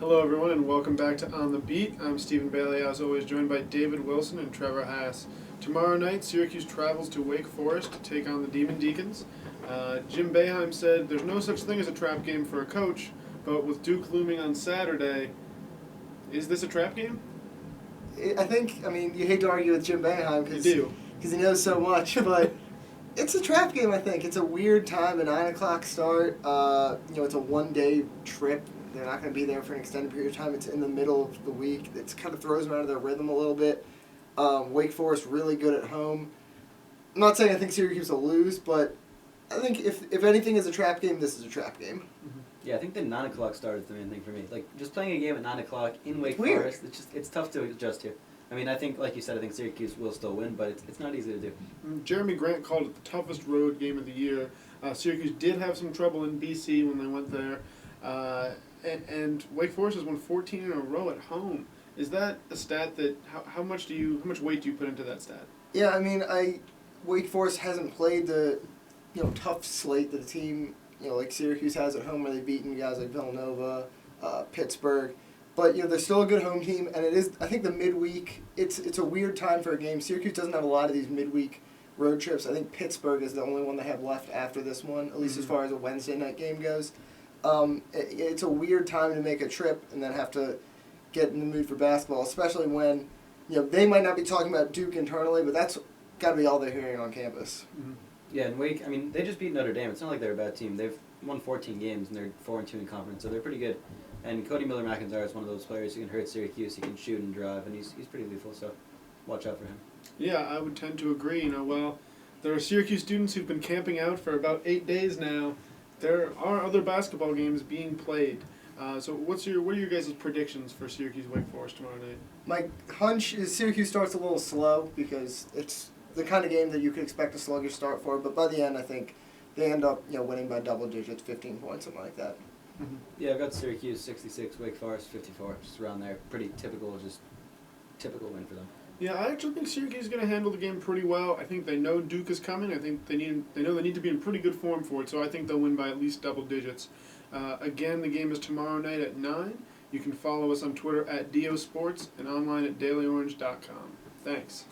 Hello, everyone, and welcome back to On the Beat. I'm Stephen Bailey, as always, joined by David Wilson and Trevor Haas. Tomorrow night, Syracuse travels to Wake Forest to take on the Demon Deacons. Jim Boeheim said there's no such thing as a trap game for a coach, but with Duke looming on Saturday, is this a trap game? You hate to argue with Jim Boeheim You do. because he knows so much, but it's a trap game, I think. It's a weird time, a 9 o'clock start. It's a one-day trip. They're not going to be there for an extended period of time. It's in the middle of the week. It kind of throws them out of their rhythm a little bit. Wake Forest really good at home. I'm not saying I think Syracuse will lose, but I think if anything is a trap game, this is a trap game. Yeah, I think the 9 o'clock start is the main thing for me. Like, just playing a game at 9 o'clock in Wake Weird. Forest, it's tough to adjust to. I mean, I think, like you said, I think Syracuse will still win, but it's not easy to do. Jeremy Grant called it the toughest road game of the year. Syracuse did have some trouble in BC when they went there. And Wake Forest has won 14 in a row at home. Is that a stat that how much weight do you put into that stat? Yeah, Wake Forest hasn't played the tough slate that a team like Syracuse has at home, where they've beaten guys like Villanova, Pittsburgh. But they're still a good home team, and it is, I think, the midweek. It's a weird time for a game. Syracuse doesn't have a lot of these midweek road trips. I think Pittsburgh is the only one they have left after this one, at least as far as a Wednesday night game goes. It's a weird time to make a trip and then have to get in the mood for basketball, especially when they might not be talking about Duke internally, but that's got to be all they're hearing on campus. Mm-hmm. Yeah, and Wake, I mean, they just beat Notre Dame. It's not like they're a bad team. They've won 14 games, and they're 4-2 in conference, so they're pretty good. And Cody Miller-McIntyre is one of those players who can hurt Syracuse. He can shoot and drive, and he's pretty lethal, so watch out for him. Yeah, I would tend to agree. There are Syracuse students who've been camping out for about 8 days now. There are other basketball games being played. So what are your guys' predictions for Syracuse Wake Forest tomorrow night? My hunch is Syracuse starts a little slow because it's the kind of game that you could expect a sluggish start for, but by the end I think they end up winning by double digits, 15 points, something like that. Mm-hmm. Yeah, I've got Syracuse 66, Wake Forest 54, just around there. Pretty typical win for them. Yeah, I actually think Syracuse is going to handle the game pretty well. I think they know Duke is coming. I think they know they need to be in pretty good form for it, so I think they'll win by at least double digits. Again, the game is tomorrow night at 9. You can follow us on Twitter at DO Sports and online at dailyorange.com. Thanks.